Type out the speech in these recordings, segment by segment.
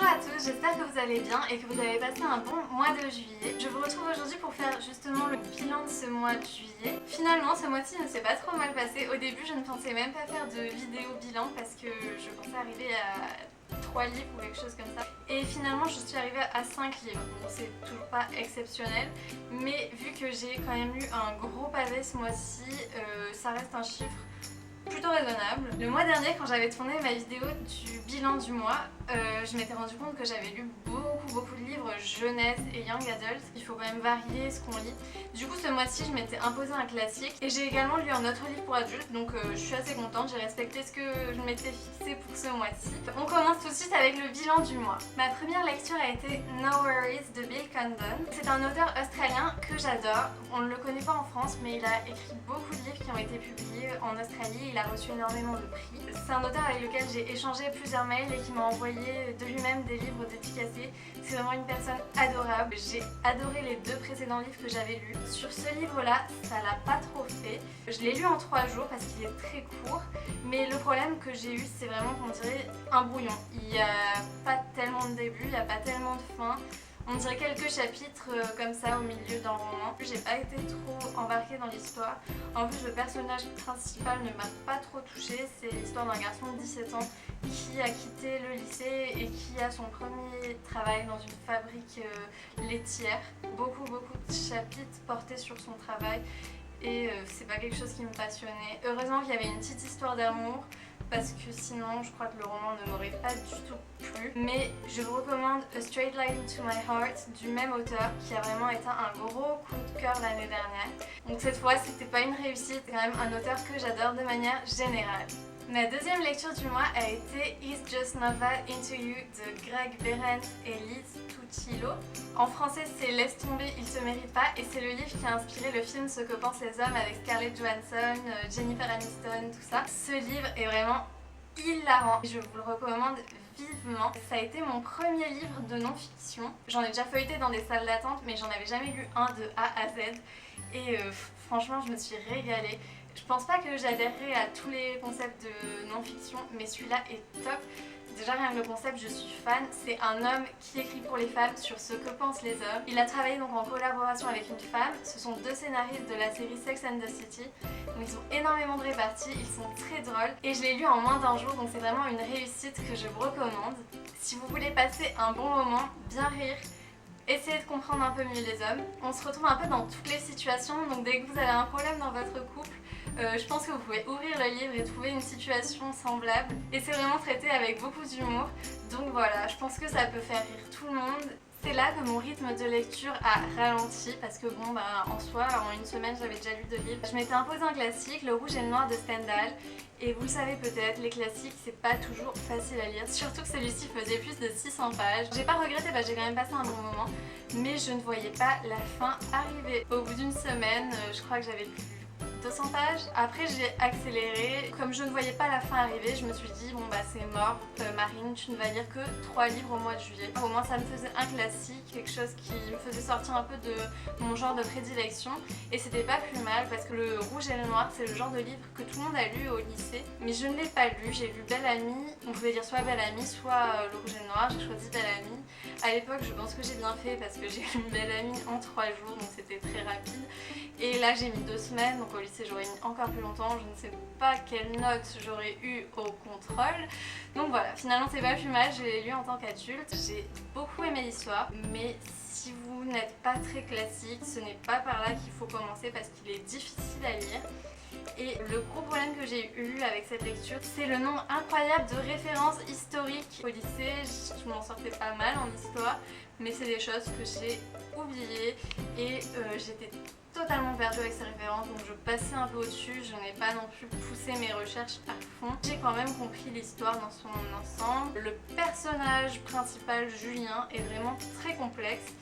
Bonjour à tous, j'espère que vous allez bien et que vous avez passé un bon mois de juillet. Je vous retrouve aujourd'hui pour faire justement le bilan de ce mois de juillet. Finalement, ce mois-ci ne s'est pas trop mal passé. Au début, je ne pensais même pas faire de vidéo bilan parce que je pensais arriver à 3 livres ou quelque chose comme ça. Et finalement, je suis arrivée à 5 livres. Bon, c'est toujours pas exceptionnel, mais vu que j'ai quand même lu un gros pavé ce mois-ci, ça reste un chiffre plutôt raisonnable. Le mois dernier, quand j'avais tourné ma vidéo du bilan du mois, je m'étais rendu compte que j'avais lu beaucoup de livres jeunesse et young adult. Il faut quand même varier ce qu'on lit. Du coup, ce mois-ci, je m'étais imposé un classique et j'ai également lu un autre livre pour adultes, donc je suis assez contente. J'ai respecté ce que je m'étais fixé pour ce mois-ci. On commence tout de suite avec le bilan du mois. Ma première lecture a été No Worries de Bill Condon. C'est un auteur australien que j'adore. On ne le connaît pas en France, mais il a écrit beaucoup de livres qui ont été publiés en Australie. Il a reçu énormément de prix. C'est un auteur avec lequel j'ai échangé plusieurs mails et qui m'a envoyé de lui-même des livres dédicacés. C'est vraiment une personne adorable. J'ai adoré les 2 précédents livres que j'avais lus. Sur ce livre-là, ça l'a pas trop fait. Je l'ai lu en 3 jours parce qu'il est très court, mais le problème que j'ai eu, c'est vraiment qu'on dirait un brouillon. Il n'y a pas tellement de début, il n'y a pas tellement de fin. On dirait quelques chapitres comme ça au milieu d'un roman. J'ai pas été trop embarquée dans l'histoire. En plus, le personnage principal ne m'a pas trop touchée. C'est l'histoire d'un garçon de 17 ans qui a quitté le lycée et qui a son premier travail dans une fabrique laitière. Beaucoup de chapitres portés sur son travail et c'est pas quelque chose qui me passionnait. Heureusement qu'il y avait une petite histoire d'amour, parce que sinon je crois que le roman ne m'aurait pas du tout plu. Mais je vous recommande A Straight Line to My Heart du même auteur qui a vraiment été un gros coup de cœur l'année dernière. Donc cette fois c'était pas une réussite, c'est quand même un auteur que j'adore de manière générale. Ma deuxième lecture du mois a été He's Just Not That Into You de Greg Behrendt et Liz Tuccillo. En français c'est Laisse tomber, il te mérite pas, et c'est le livre qui a inspiré le film Ce que pensent les hommes avec Scarlett Johansson, Jennifer Aniston, tout ça. Ce livre est vraiment hilarant, je vous le recommande vivement. Ça a été mon premier livre de non-fiction. J'en ai déjà feuilleté dans des salles d'attente, mais j'en avais jamais lu un de A à Z. Et franchement, je me suis régalée. Je pense pas que j'adhérerai à tous les concepts de non-fiction, mais celui-là est top. Déjà rien que le concept, je suis fan. C'est un homme qui écrit pour les femmes sur ce que pensent les hommes. Il a travaillé donc en collaboration avec une femme. Ce sont 2 scénaristes de la série Sex and the City. Donc ils ont énormément de réparties, ils sont très drôles. Et je l'ai lu en moins d'1 jour, donc c'est vraiment une réussite que je vous recommande. Si vous voulez passer un bon moment, bien rire, essayez de comprendre un peu mieux les hommes. On se retrouve un peu dans toutes les situations, donc dès que vous avez un problème dans votre couple, je pense que vous pouvez ouvrir le livre et trouver une situation semblable. Et c'est vraiment traité avec beaucoup d'humour. Donc voilà, je pense que ça peut faire rire tout le monde. C'est là que mon rythme de lecture a ralenti parce que bon en soi, en une semaine j'avais déjà lu 2 livres. Je m'étais imposé un classique, Le Rouge et le Noir de Stendhal. Et vous le savez peut-être, les classiques c'est pas toujours facile à lire. Surtout que celui-ci faisait plus de 600 pages. J'ai pas regretté, j'ai quand même passé un bon moment. Mais je ne voyais pas la fin arriver. Au bout d'une semaine, je crois que j'avais lu 200 pages. Après j'ai accéléré. Comme je ne voyais pas la fin arriver, je me suis dit bon c'est mort, Marine, tu ne vas lire que 3 livres au mois de juillet. Au moins ça me faisait un classique, quelque chose qui me faisait sortir un peu de mon genre de prédilection. Et c'était pas plus mal parce que Le Rouge et le Noir c'est le genre de livre que tout le monde a lu au lycée. Mais je ne l'ai pas lu, j'ai lu Belle Amie. On pouvait lire soit Belle Amie, soit Le Rouge et le Noir. J'ai choisi Belle Amie. À l'époque je pense que j'ai bien fait parce que j'ai lu Belle Amie en 3 jours, donc c'était très rapide. Et là j'ai mis 2 semaines, donc au lycée j'aurais mis encore plus longtemps. Je ne sais pas quelle note j'aurais eu au contrôle. Donc voilà, finalement c'est pas plus mal, je l'ai lu en tant qu'adulte. J'ai beaucoup aimé l'histoire, mais si vous n'êtes pas très classique, ce n'est pas par là qu'il faut commencer parce qu'il est difficile à lire. Et le gros problème que j'ai eu avec cette lecture, c'est le nombre incroyable de références historiques. Au lycée, je m'en sortais pas mal en histoire, mais c'est des choses que j'ai oubliées et j'étais totalement perdue avec ces références, donc je passais un peu au-dessus, je n'ai pas non plus poussé mes recherches à fond. J'ai quand même compris l'histoire dans son ensemble. Le personnage principal, Julien, est vraiment très complexe.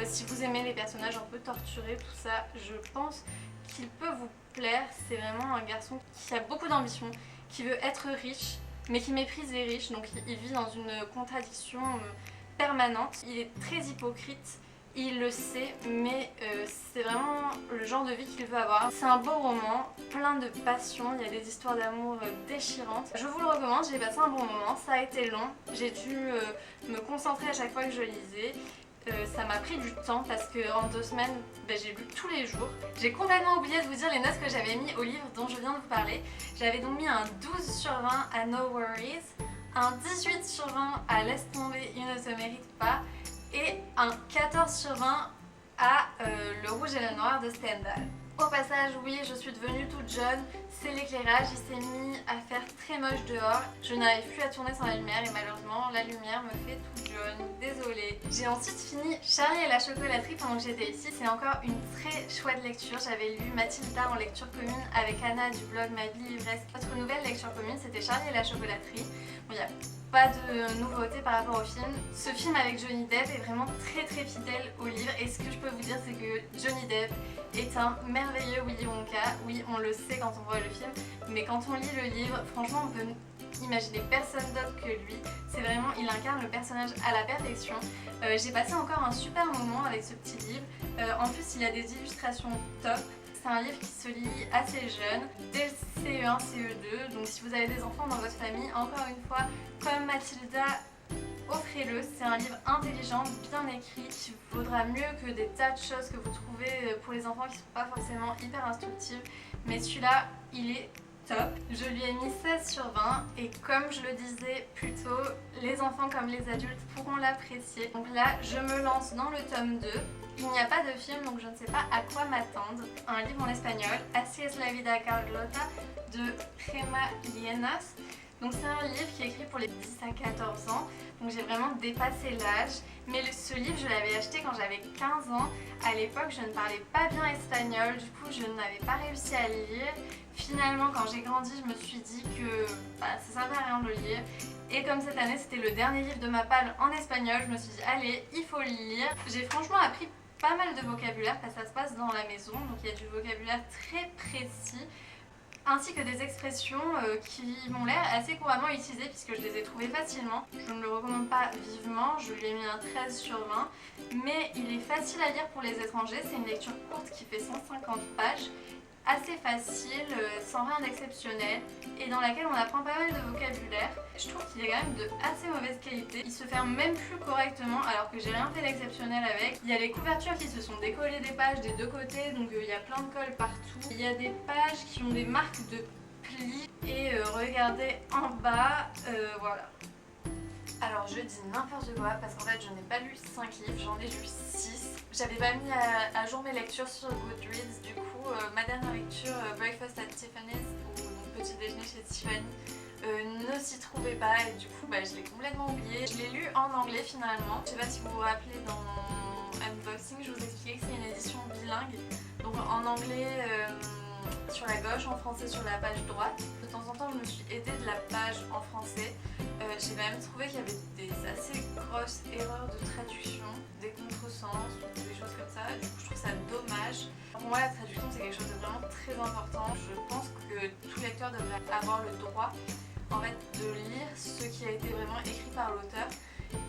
Si vous aimez les personnages un peu torturés, tout ça, je pense qu'il peut vous plaire. C'est vraiment un garçon qui a beaucoup d'ambition, qui veut être riche, mais qui méprise les riches, donc il vit dans une contradiction permanente. Il est très hypocrite il le sait, mais c'est vraiment le genre de vie qu'il veut avoir. C'est un beau roman, plein de passion, il y a des histoires d'amour déchirantes. Je vous le recommande, j'ai passé un bon moment, ça a été long, j'ai dû me concentrer à chaque fois que je lisais. Ça m'a pris du temps parce qu'en 2 semaines, j'ai lu tous les jours. J'ai complètement oublié de vous dire les notes que j'avais mis au livre dont je viens de vous parler. J'avais donc mis un 12/20 à No Worries, un 18/20 à Laisse tomber, il ne te mérite pas, et un 14/20 à Le rouge et le noir de Stendhal. Au passage, oui, je suis devenue toute jaune, c'est l'éclairage, il s'est mis à faire très moche dehors. Je n'arrive plus à tourner sans la lumière et malheureusement la lumière me fait toute jaune, désolée. J'ai ensuite fini Charlie et la chocolaterie pendant que j'étais ici, c'est encore une très chouette lecture. J'avais lu Mathilda en lecture commune avec Anna du blog Ma vie livresque. Notre nouvelle lecture commune c'était Charlie et la chocolaterie. Bon, il n'y a pas de nouveauté par rapport au film. Ce film avec Johnny Depp est vraiment très fidèle au livre et ce que je peux vous dire c'est que Johnny Depp est un merveilleux Willy Wonka. Oui, on le sait quand on voit le film, mais quand on lit le livre, franchement on peut imaginer personne d'autre que lui. C'est vraiment, il incarne le personnage à la perfection. J'ai passé encore un super moment avec ce petit livre. En plus il a des illustrations top. C'est un livre qui se lit assez jeune, dès le CE1, CE2, donc si vous avez des enfants dans votre famille, encore une fois, comme Mathilda, offrez-le. C'est un livre intelligent, bien écrit, qui vaudra mieux que des tas de choses que vous trouvez pour les enfants qui ne sont pas forcément hyper instructives, mais celui-là, il est top. Je lui ai mis 16/20 et comme je le disais plus tôt, les enfants comme les adultes pourront l'apprécier. Donc là, je me lance dans le tome 2. Il n'y a pas de film donc je ne sais pas à quoi m'attendre. Un livre en espagnol, Así es la vida Carlota de Gemma Lienas. Donc c'est un livre qui est écrit pour les 10 à 14 ans, donc j'ai vraiment dépassé l'âge. Mais ce livre je l'avais acheté quand j'avais 15 ans. À l'époque je ne parlais pas bien espagnol, du coup je n'avais pas réussi à le lire. Finalement quand j'ai grandi je me suis dit que ça servait à rien de le lire. Et comme cette année c'était le dernier livre de ma palle en espagnol, je me suis dit allez il faut le lire. J'ai franchement appris pas mal de vocabulaire parce que ça se passe dans la maison, donc il y a du vocabulaire très précis, ainsi que des expressions qui m'ont l'air assez couramment utilisées puisque je les ai trouvées facilement. Je ne le recommande pas vivement, je lui ai mis un 13/20, mais il est facile à lire pour les étrangers. C'est une lecture courte qui fait 150 pages, assez facile, sans rien d'exceptionnel, et dans laquelle on apprend pas mal de vocabulaire. Je trouve qu'il est quand même de assez mauvaise qualité. Il se ferme même plus correctement alors que j'ai rien fait d'exceptionnel avec. Il y a les couvertures qui se sont décollées des pages des deux côtés, donc il y a plein de colle partout. Il y a des pages qui ont des marques de plis et regardez en bas, voilà. Alors je dis n'importe quoi parce qu'en fait je n'ai pas lu 5 livres, j'en ai lu 6. J'avais pas mis à jour mes lectures sur Goodreads, du coup ma dernière lecture, Breakfast at Tiffany's, ou Petit déjeuner chez Tiffany, ne s'y trouvait pas et du coup je l'ai complètement oublié. Je l'ai lu en anglais finalement. Je sais pas si vous vous rappelez dans mon unboxing, je vous expliquais que c'est une édition bilingue. Donc en anglais sur la gauche, en français sur la page droite. De temps en temps je me suis aidée de la page en français. J'ai même trouvé qu'il y avait des assez grosses erreurs de traduction, des contresens, des choses comme ça. Du coup je trouve ça dommage. Pour moi la traduction c'est quelque chose de vraiment très important. Je pense que tout lecteur devrait avoir le droit en fait de lire ce qui a été vraiment écrit par l'auteur.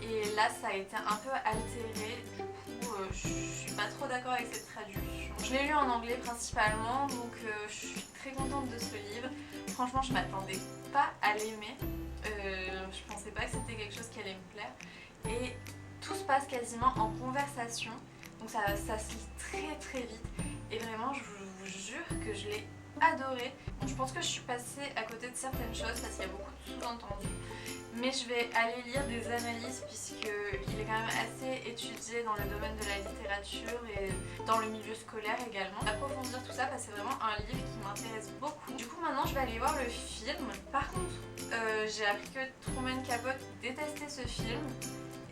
Et là ça a été un peu altéré, du coup je suis pas trop d'accord avec cette traduction. Je l'ai lu en anglais principalement, donc je suis très contente de ce livre. Franchement je m'attendais pas à l'aimer, je pensais pas que c'était quelque chose qui allait me plaire. Et tout se passe quasiment en conversation, donc ça se lit très vite. Et vraiment je vous jure que je l'ai adoré. Bon, je pense que je suis passée à côté de certaines choses parce qu'il y a beaucoup de sous-entendus. Mais je vais aller lire des analyses puisqu'il est quand même assez étudié dans le domaine de la littérature et dans le milieu scolaire également. Approfondir tout ça parce que c'est vraiment un livre qui m'intéresse beaucoup. Du coup maintenant je vais aller voir le film. Par contre j'ai appris que Truman Capote détestait ce film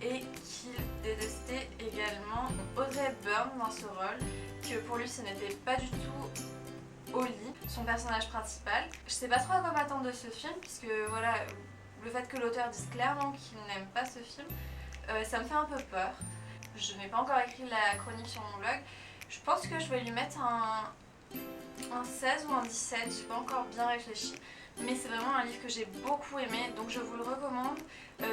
et qu'il détestait également Audrey Hepburn dans ce rôle, que pour lui ce n'était pas du tout Holly, son personnage principal. Je sais pas trop à quoi m'attendre de ce film puisque voilà, le fait que l'auteur dise clairement qu'il n'aime pas ce film, ça me fait un peu peur. Je n'ai pas encore écrit la chronique sur mon blog. Je pense que je vais lui mettre un 16 ou un 17, j'ai pas encore bien réfléchi. mais c'est vraiment un livre que j'ai beaucoup aimé, donc je vous le recommande,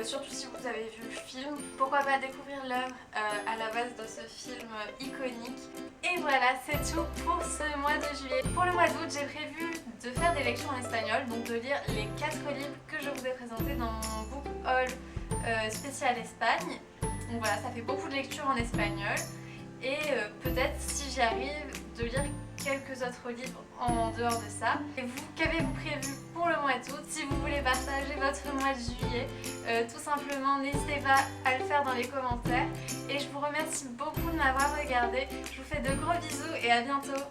surtout si vous avez vu le film. Pourquoi pas découvrir l'œuvre à la base de ce film iconique. Et voilà, c'est tout pour ce mois de juillet. Pour le mois d'août, j'ai prévu de faire des lectures en espagnol, donc de lire les 4 livres que je vous ai présentés dans mon book haul spécial Espagne. Donc voilà, ça fait beaucoup de lectures en espagnol. Et peut-être, si j'y arrive, de lire quelques autres livres en dehors de ça. Et vous, qu'avez-vous prévu pour le mois d'août? Si vous voulez partager votre mois de juillet, tout simplement, n'hésitez pas à le faire dans les commentaires. Et je vous remercie beaucoup de m'avoir regardé. Je vous fais de gros bisous et à bientôt.